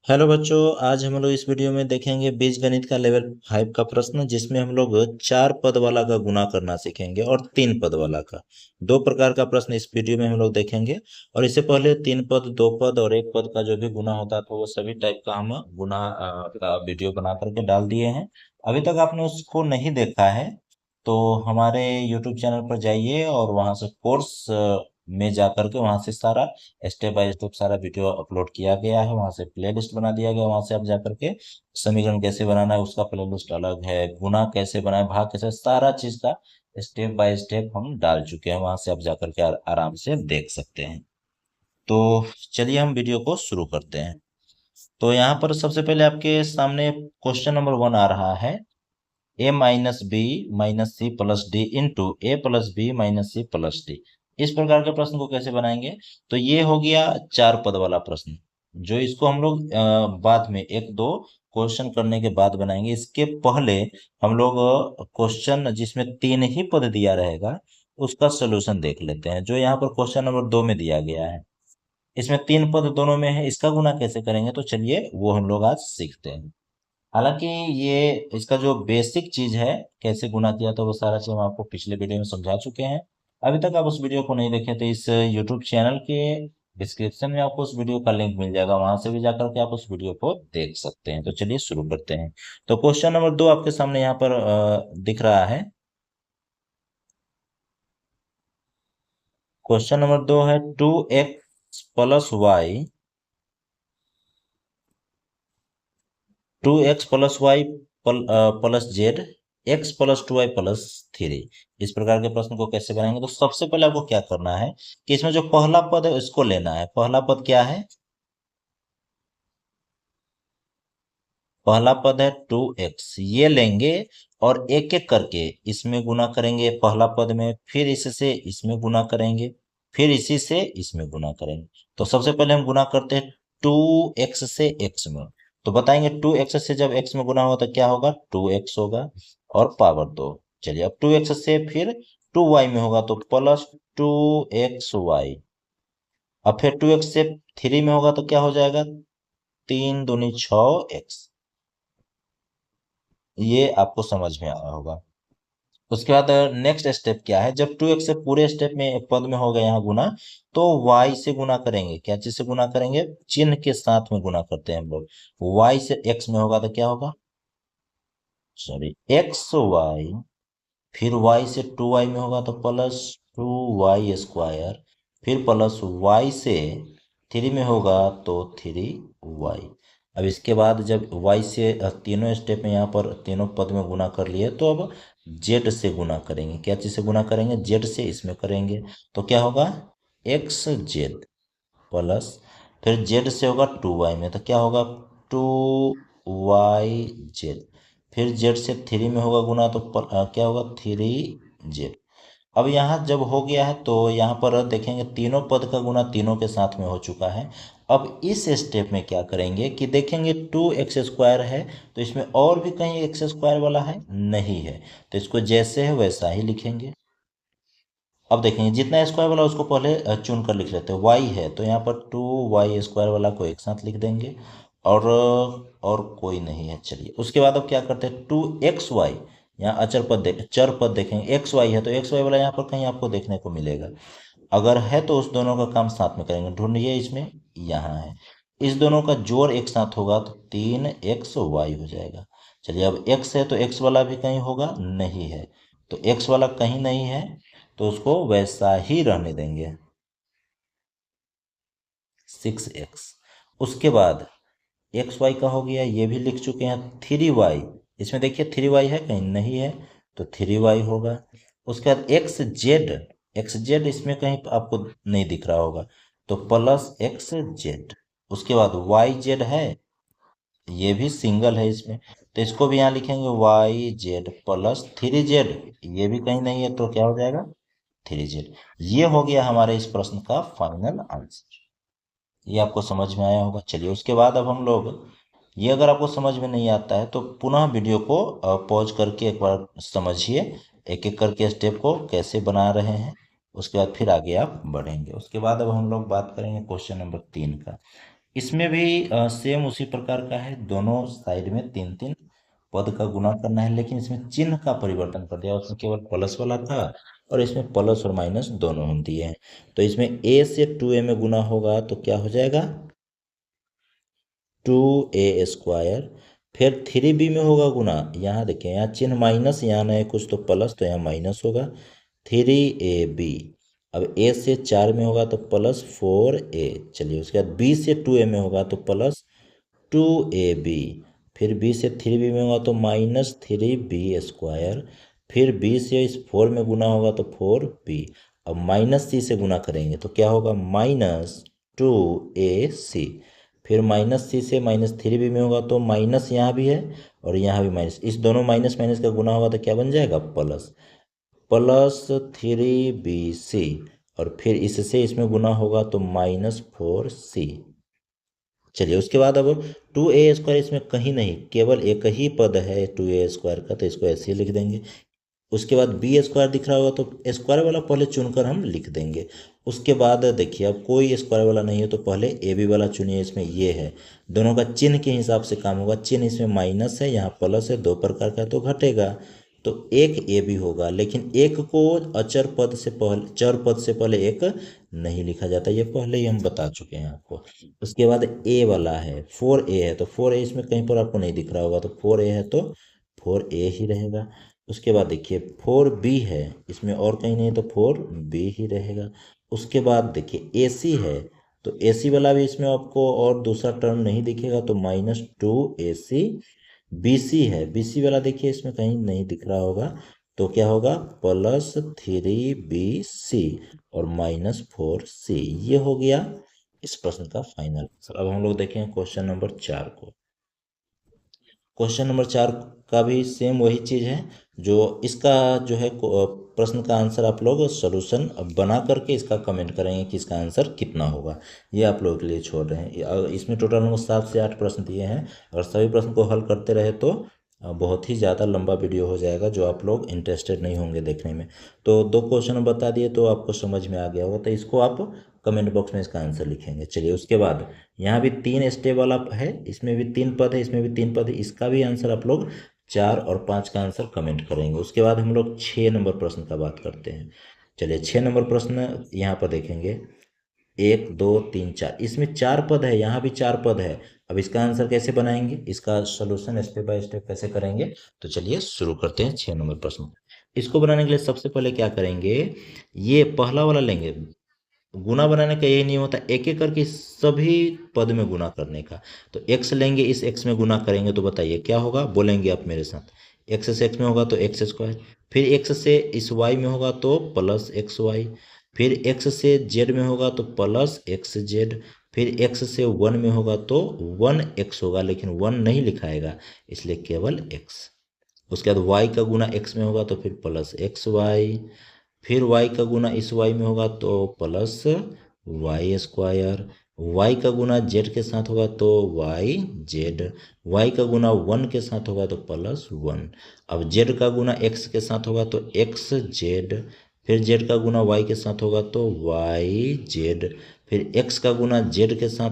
Hello बच्चों, आज हम लोग इस वीडियो में देखेंगे बीजगणित का लेवल 5 का प्रश्न, जिसमें हम लोग 4 पद वाला का गुणा करना सीखेंगे और 3 पद वाला का। दो प्रकार का प्रश्न इस वीडियो में हम लोग देखेंगे। और इससे पहले 3 पद, 2 पद और 1 पद का जो भी गुना होता था वो सभी टाइप का हम गुना का वीडियो बना करके डाल दिए हैं। अभी तक आपने उसको नहीं देखा है तो हमारे यूट्यूब चैनल पर जाइए और वहां से कोर्स में जा करके वहां से सारा स्टेप बाय स्टेप सारा वीडियो अपलोड किया गया है। वहां से प्लेलिस्ट बना दिया गया, वहां से आप जा करके समीकरण कैसे बनाना है उसका प्लेलिस्ट अलग है, गुना कैसे बनाए, भाग कैसे, सारा चीज का स्टेप बाय स्टेप हम डाल चुके हैं। वहां से आप जा करके आराम से देख सकते हैं। तो चलिए हम वीडियो को शुरू करते हैं। तो यहाँ पर सबसे पहले आपके सामने क्वेश्चन नंबर 1 आ रहा है, a minus B minus C plus D into A plus B minus C plus D. इस प्रकार के प्रश्न को कैसे बनाएंगे? तो ये हो गया 4 पद वाला प्रश्न, जो इसको हम लोग बाद में 1-2 क्वेश्चन करने के बाद बनाएंगे। इसके पहले हम लोग क्वेश्चन जिसमें 3 ही पद दिया रहेगा उसका सोल्यूशन देख लेते हैं, जो यहाँ पर क्वेश्चन नंबर 2 में दिया गया है। इसमें 3 पद दोनों में है, इसका गुना कैसे करेंगे? तो चलिए वो हम लोग आज सीखते हैं। हालांकि ये इसका जो बेसिक चीज है, कैसे गुना किया था, वो सारा चीज हम आपको पिछले वीडियो में समझा चुके हैं। अभी तक आप उस वीडियो को नहीं देखे तो इस यूट्यूब चैनल के डिस्क्रिप्शन में आपको उस वीडियो का लिंक मिल जाएगा, वहां से भी जाकर के आप उस वीडियो को देख सकते हैं। तो चलिए शुरू करते हैं। तो क्वेश्चन नंबर 2 आपके सामने यहाँ पर दिख रहा है। क्वेश्चन नंबर 2 है 2x plus Y, 2x+y plus Z, X plus 2y plus 3। इस प्रकार के प्रश्न को कैसे बनाएंगे? तो सबसे पहले आपको क्या करना है कि इसमें जो पहला पद है उसको लेना है। पहला पद क्या है? पहला पद है 2x, ये लेंगे और एक एक करके इसमें गुना करेंगे पहला पद में, फिर इससे इसमें गुना करेंगे, फिर इसी से इसमें गुना करेंगे। तो सबसे पहले हम गुना करते हैं 2x से x में। तो बताएंगे 2x से जब x में गुना होगा तो क्या होगा? 2x होगा और पावर 2। चलिए अब 2x से फिर 2y में होगा तो प्लस 2xy। अब फिर 2x से 3 में होगा तो क्या हो जाएगा? 3 दूनी 6x। ये आपको समझ में आया होगा। उसके बाद नेक्स्ट स्टेप क्या है? जब 2x से पूरे स्टेप में पद में हो गया यहाँ गुना, तो y से गुना करेंगे। क्या चीज से गुना करेंगे? चिन्ह के साथ में गुना करते हैं हम लोग। y से x में होगा तो क्या होगा? सॉरी, xy, फिर y से 2y में होगा तो प्लस 2y², फिर प्लस y से 3 में होगा तो 3y। अब इसके बाद जब y से तीनों स्टेप में यहाँ पर तीनों पद में गुना कर लिए, तो अब z से गुना करेंगे। क्या चीज से गुना करेंगे? z से इसमें करेंगे तो क्या होगा? xz प्लस, फिर z से होगा 2y में तो क्या होगा? 2yz, फिर z से 3 में होगा गुना तो क्या होगा? 3z। अब यहाँ जब हो गया है तो यहाँ पर देखेंगे तीनों पद का गुना तीनों के साथ में हो चुका है। अब इस स्टेप में क्या करेंगे कि देखेंगे 2x² है, तो इसमें और भी कहीं x² वाला है? नहीं है, तो इसको जैसे है वैसा ही लिखेंगे। अब देखेंगे जितना स्क्वायर वाला उसको पहले चुन कर लिख लेते हैं। y है तो यहाँ पर 2y² वाला को एक साथ लिख देंगे, और कोई नहीं है। चलिए उसके बाद अब क्या करते हैं? 2xy, यहाँ अचर पद चर पद देखेंगे। xy है तो xy वाला यहाँ पर कहीं आपको देखने को मिलेगा। अगर है तो उस दोनों का काम साथ में करेंगे। ढूंढिए, इसमें यहाँ है। इस दोनों का जोड़ एक साथ होगा तो 3xy हो जाएगा। चलिए अब x है तो x वाला भी कहीं होगा? नहीं है, तो x वाला कहीं नहीं है तो उसको वैसा ही रहने देंगे, 6x। उसके बाद एक्स वाई का हो गया, ये भी लिख चुके हैं। 3y, इसमें देखिए 3y है? कहीं नहीं है, तो 3y होगा। उसके बाद एक्स जेड इसमें कहीं आपको नहीं दिख रहा होगा, तो प्लस xz। उसके बाद वाई जेड है, ये भी सिंगल है इसमें, तो इसको भी यहाँ लिखेंगे yz प्लस 3z। ये भी कहीं नहीं है तो क्या हो जाएगा? 3z। ये हो गया हमारे इस प्रश्न का फाइनल आंसर। ये आपको समझ में आया होगा। चलिए उसके बाद अब हम लोग, ये अगर आपको समझ में नहीं आता है तो पुनः वीडियो को पॉज करके एक बार समझिए, एक एक करके स्टेप को कैसे बना रहे हैं। उसके बाद फिर आगे आप बढ़ेंगे। उसके बाद अब हम लोग बात करेंगे क्वेश्चन नंबर 3 का। इसमें भी सेम उसी प्रकार का है, दोनों साइड में तीन तीन पद का गुणा करना है, लेकिन इसमें चिन्ह का परिवर्तन कर दिया। उसमें केवल प्लस वाला था और इसमें प्लस और माइनस दोनों हम दिए हैं। तो इसमें a से 2a में गुना होगा तो क्या हो जाएगा, 2a²। फिर 3b में होगा गुना, यहाँ देखिए, यहाँ चिन्ह माइनस, यहाँ ना है कुछ तो प्लस, तो यहाँ माइनस होगा 3ab। अब a से 4 में होगा तो प्लस 4a। चलिए, उसके बाद b से 2a में होगा तो प्लस 2ab। फिर b से 3b में होगा तो माइनस 3b²। फिर b से इस 4 में गुना होगा तो 4b। अब माइनस c से गुना करेंगे तो क्या होगा, -2ac। फिर माइनस सी से -3b में होगा तो माइनस यहाँ भी है और यहाँ भी माइनस, इस दोनों माइनस माइनस का गुना होगा तो क्या बन जाएगा, प्लस, +3bc। और फिर इससे इसमें गुना होगा तो -4c। चलिए, उसके बाद अब 2a² इसमें कहीं नहीं, केवल एक ही पद है 2a² का, तो इसको ऐसे ही लिख देंगे। उसके बाद b² दिख रहा होगा तो स्क्वायर वाला पहले चुनकर हम लिख देंगे। उसके बाद देखिए, अब कोई स्क्वायर वाला नहीं है तो पहले ए बी वाला चुनिए। इसमें ये है, दोनों का चिन्ह के हिसाब से काम होगा। चिन्ह इसमें माइनस है, यहाँ प्लस है, दो प्रकार का, तो घटेगा। तो एक ए बी होगा, लेकिन एक को अचर पद से पहले, चर पद से पहले एक नहीं लिखा जाता, ये पहले ही हम बता चुके हैं आपको। उसके बाद ए वाला है, 4a है, तो 4a इसमें कहीं पर आपको नहीं दिख रहा होगा, तो 4a है तो 4a ही रहेगा। उसके बाद देखिए 4b है, इसमें और कहीं नहीं तो 4b ही रहेगा। उसके बाद देखिए ac है, तो ac वाला भी इसमें आपको और दूसरा टर्म नहीं दिखेगा, तो -2ac। bc है, bc वाला देखिए इसमें कहीं नहीं दिख रहा होगा, तो क्या होगा, +3bc और -4c। ये हो गया इस प्रश्न का फाइनल आंसर। अब हम लोग देखें क्वेश्चन नंबर 4 को। क्वेश्चन नंबर 4 का भी सेम वही चीज़ है, जो इसका जो है प्रश्न का आंसर आप लोग सोल्यूशन बना करके इसका कमेंट करेंगे कि इसका आंसर कितना होगा। ये आप लोगों के लिए छोड़ रहे हैं। इसमें टोटल हमको 7 से 8 प्रश्न दिए हैं, अगर सभी प्रश्न को हल करते रहे तो बहुत ही ज़्यादा लंबा वीडियो हो जाएगा, जो आप लोग इंटरेस्टेड नहीं होंगे देखने में। तो 2 क्वेश्चन बता दिए तो आपको समझ में आ गया होगा, तो इसको आप कमेंट बॉक्स में इसका आंसर लिखेंगे। चलिए, उसके बाद यहाँ भी 3 स्टेप वाला है, इसमें भी 3 पद है, इसमें भी 3 पद है, इसका भी आंसर आप लोग 4 और 5 का आंसर कमेंट करेंगे। उसके बाद हम लोग 6 नंबर प्रश्न का बात करते हैं। चलिए, 6 नंबर प्रश्न यहाँ पर देखेंगे, 1 2 3 4, इसमें 4 पद है, यहाँ भी 4 पद है। अब इसका आंसर कैसे बनाएंगे, इसका सोल्यूशन स्टेप बाय स्टेप कैसे करेंगे, तो चलिए शुरू करते हैं 6 नंबर प्रश्न। इसको बनाने के लिए सबसे पहले क्या करेंगे, ये पहला वाला लेंगे। गुना बनाने का यही नियम होता है, एक एक करके सभी पद में गुना करने का। तो x लेंगे, इस x में गुना करेंगे तो बताइए क्या होगा, बोलेंगे आप मेरे साथ। x से x में होगा तो x², फिर x से इस y में होगा तो +xy, फिर x से z में होगा तो +xz, फिर x से 1 में होगा तो 1x होगा, लेकिन 1 नहीं लिखाएगा इसलिए केवल x। उसके बाद y का गुना x में होगा तो फिर +xy, फिर y का गुना इस y में होगा तो +y², y का गुना z के साथ होगा तो yz, y का गुना 1 के साथ होगा तो +1। अब z का गुना x के साथ होगा तो xz, फिर z का गुना y के साथ होगा तो yz, फिर x का गुना z के साथ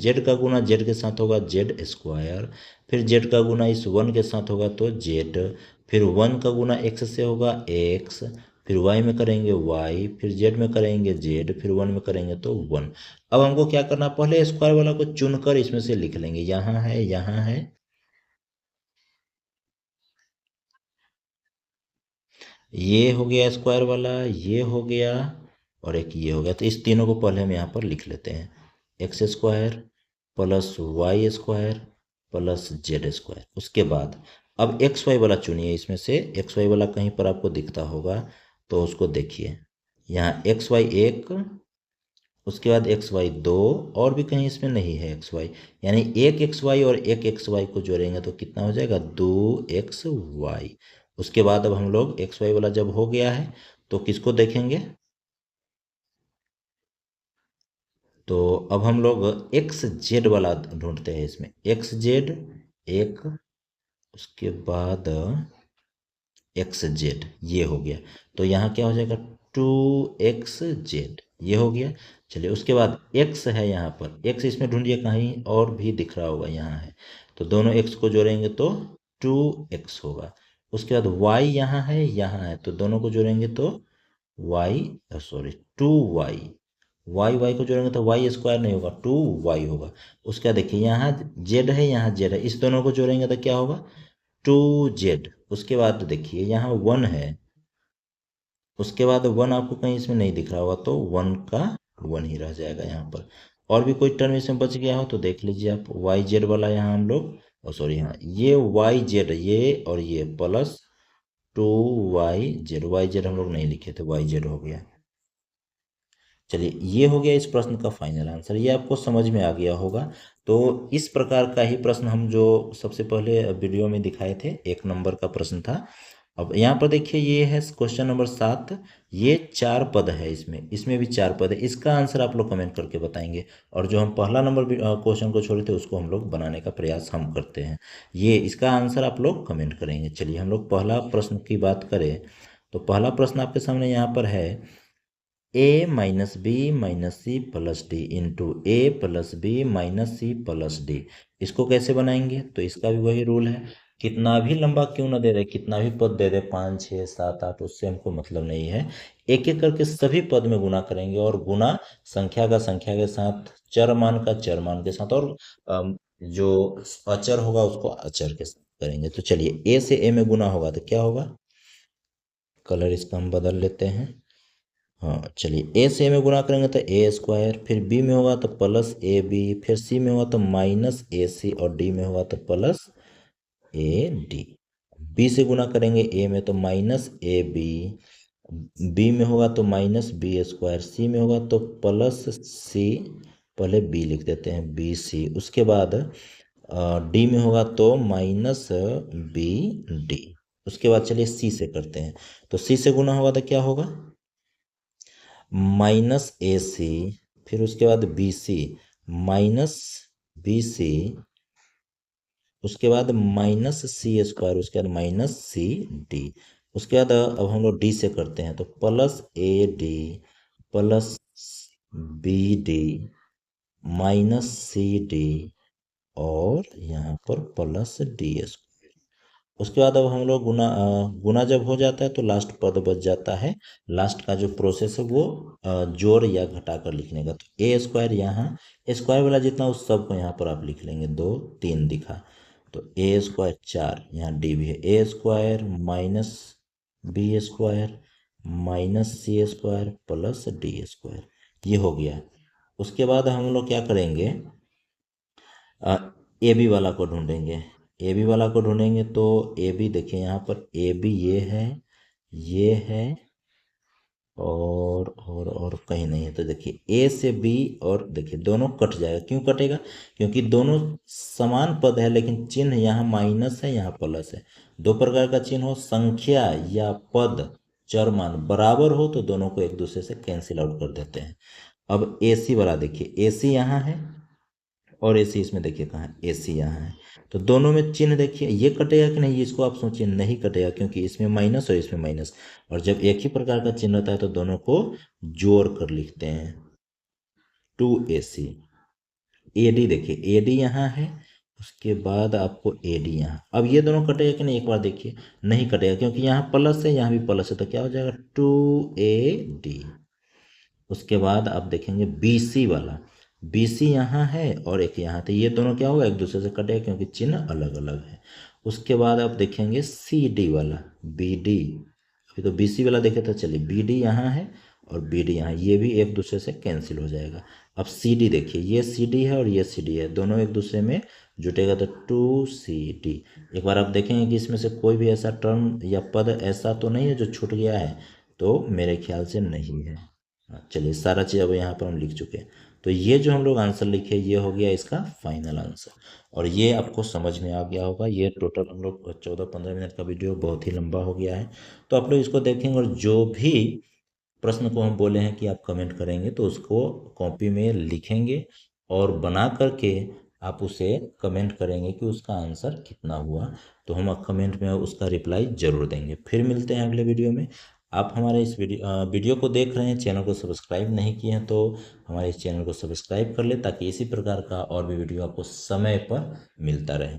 z का गुना z के साथ होगा z², फिर z का गुना इस 1 के साथ होगा तो z, फिर 1 का गुना x से होगा x, फिर y में करेंगे y, फिर z में करेंगे z, फिर 1 में करेंगे तो 1। अब हमको क्या करना, पहले स्क्वायर वाला को चुनकर इसमें से लिख लेंगे, यहाँ है, यहाँ है, ये हो गया स्क्वायर वाला, ये हो गया और एक ये हो गया। तो इस तीनों को पहले हम यहाँ पर लिख लेते हैं, x² + y² + z²। उसके बाद अब xy वाला चुनिए, इसमें से xy वाला कहीं पर आपको दिखता होगा तो उसको देखिए, यहाँ xy 1, उसके बाद xy 2, और भी कहीं इसमें नहीं है xy, यानी एक xy और एक xy को जोड़ेंगे तो कितना हो जाएगा, 2xy। उसके बाद अब हम लोग xy वाला जब हो गया है तो किसको देखेंगे, तो अब हम लोग xz वाला ढूंढते हैं। इसमें xz 1, उसके बाद xz, ये हो गया। तो यहाँ क्या हो जाएगा, 2xz, ये हो गया। चलिए उसके बाद x है यहाँ पर, x इसमें ढूंढिए, कहीं और भी दिख रहा होगा, यहाँ है, तो दोनों x को जोड़ेंगे तो 2x होगा। उसके बाद y यहाँ है, तो दोनों को जोड़ेंगे तो y 2y, y को जोड़ेंगे तो y स्क्वायर नहीं होगा, 2y होगा। उसके बाद देखिए यहाँ z है, यहाँ z है, इस दोनों को जोड़ेंगे तो क्या होगा, 2z। उसके बाद देखिए यहाँ 1 है, उसके बाद 1 आपको कहीं इसमें नहीं दिख रहा होगा, तो 1 का 1 ही रह जाएगा यहाँ पर। और भी कोई टर्म इसमें बच गया हो तो देख लीजिए आप, वाई जेड वाला यहाँ हम लोग हाँ ये वाई जेड, ये और ये प्लस 2 वाई जेड हम लोग नहीं लिखे थे, वाई जेड हो गया। चलिए ये हो गया इस प्रश्न का फाइनल आंसर, ये आपको समझ में आ गया होगा। तो इस प्रकार का ही प्रश्न हम जो सबसे पहले वीडियो में दिखाए थे, 1 नंबर का प्रश्न था। अब यहाँ पर देखिए ये है क्वेश्चन नंबर 7, ये 4 पद है, इसमें भी 4 पद है, इसका आंसर आप लोग कमेंट करके बताएंगे। और जो हम पहला नंबर क्वेश्चन को छोड़े थे उसको हम लोग बनाने का प्रयास हम करते हैं, ये इसका आंसर आप लोग कमेंट करेंगे। चलिए हम लोग पहला प्रश्न की बात करें तो पहला प्रश्न आपके सामने यहाँ पर है, a minus B minus C plus D into A plus B minus C plus D. इसको कैसे बनाएंगे, तो इसका भी वही रूल है, कितना भी लंबा क्यों ना दे रहे, कितना भी पद दे दे, 5 6 7 8, उससे हमको मतलब नहीं है, एक एक करके सभी पद में गुना करेंगे। और गुना संख्या का संख्या के साथ, चर मान का चर मान के साथ, और जो अचर होगा उसको अचर के साथ करेंगे। तो चलिए ए से ए में गुना होगा तो क्या होगा, कलर इसका हम बदल लेते हैं। हाँ चलिए ए से ए में गुना करेंगे तो ए स्क्वायर, फिर बी में होगा तो प्लस ए बी, फिर सी में होगा तो माइनस ए सी, और डी में होगा तो प्लस ए डी। बी से गुना करेंगे ए में तो माइनस ए बी, बी में होगा तो माइनस बी स्क्वायर, सी में होगा तो प्लस सी, पहले बी लिख देते हैं बी सी। उसके बाद डी में होगा तो माइनस बी डी। उसके बाद चलिए सी से करते हैं, तो सी से गुना होगा तो क्या होगा, माइनस ए सी, फिर उसके बाद B C minus B C, उसके बाद माइनस सी स्क्वायर, उसके बाद माइनस सी डी। उसके बाद अब हम लोग डी से करते हैं, तो plus A D plus B D minus C D, और यहाँ पर प्लस डी स्क्वायर। उसके बाद अब हम लोग गुना जब हो जाता है तो लास्ट पद बच जाता है, लास्ट का जो प्रोसेस है वो जोड़ या घटा कर लिखने का। तो ए स्क्वायर, यहाँ स्क्वायर वाला जितना उस सब को यहाँ पर आप लिख लेंगे, 2 3 दिखा, तो ए स्क्वायर 4, यहाँ डी भी है, a square minus B square minus C square plus D square, ये हो गया। उसके बाद हम लोग क्या करेंगे, ए बी वाला को ढूंढेंगे, ए बी वाला को ढूंढेंगे तो ए बी देखिए यहाँ पर ए बी ये है, और कहीं नहीं है, तो देखिए ए से बी, और देखिए दोनों कट जाएगा, क्यों कटेगा, क्योंकि दोनों समान पद है, लेकिन चिन्ह यहाँ माइनस है यहाँ प्लस है। दो प्रकार का चिन्ह हो, संख्या या पद चर मान बराबर हो तो दोनों को एक दूसरे से कैंसिल आउट कर देते हैं। अब ए सी वाला देखिए, ए सी यहाँ है और ए सी इसमें देखिए कहाँ है, ए सी यहाँ है, तो दोनों में चिन्ह देखिए, ये कटेगा कि नहीं, इसको आप सोचिए, नहीं कटेगा, क्योंकि इसमें माइनस और इसमें माइनस, और जब एक ही प्रकार का चिन्ह रहता है तो दोनों को जोड़ कर लिखते हैं, 2ac। ए डी देखिए, ए डी यहाँ है, उसके बाद आपको ए डी यहाँ, अब ये दोनों कटेगा कि नहीं, एक बार देखिए, नहीं कटेगा, क्योंकि यहाँ प्लस है यहाँ भी प्लस है, तो क्या हो जाएगा 2ad। उसके बाद आप देखेंगे बी सी वाला, बी सी यहाँ है और एक यहाँ, तो ये दोनों क्या होगा, एक दूसरे से कटेगा क्योंकि चिन्ह अलग अलग है। उसके बाद आप देखेंगे सी डी वाला, बी डी, अभी तो बी सी वाला देखे तो चलिए बी डी यहाँ है और बी डी यहाँ, ये भी एक दूसरे से कैंसिल हो जाएगा। अब सी डी देखिए, ये सी डी है और ये सी डी है, दोनों एक दूसरे में जुटेगा तो 2cd। एक बार आप देखेंगे कि इसमें से कोई भी ऐसा टर्म या पद ऐसा तो नहीं है जो छूट गया है, तो मेरे ख्याल से नहीं है। चलिए सारा चीज़ अब यहाँ पर हम लिख चुके हैं, तो ये जो हम लोग आंसर लिखे ये हो गया इसका फाइनल आंसर, और ये आपको समझ में आ गया होगा। ये टोटल हम लोग 14-15 मिनट का वीडियो बहुत ही लंबा हो गया है, तो आप लोग इसको देखेंगे और जो भी प्रश्न को हम बोले हैं कि आप कमेंट करेंगे तो उसको कॉपी में लिखेंगे और बना करके आप उसे कमेंट करेंगे कि उसका आंसर कितना हुआ, तो हम कमेंट में उसका रिप्लाई ज़रूर देंगे। फिर मिलते हैं अगले वीडियो में। आप हमारे इस वीडियो को देख रहे हैं, चैनल को सब्सक्राइब नहीं किए हैं तो हमारे इस चैनल को सब्सक्राइब कर ले, ताकि इसी प्रकार का और भी वीडियो आपको समय पर मिलता रहे।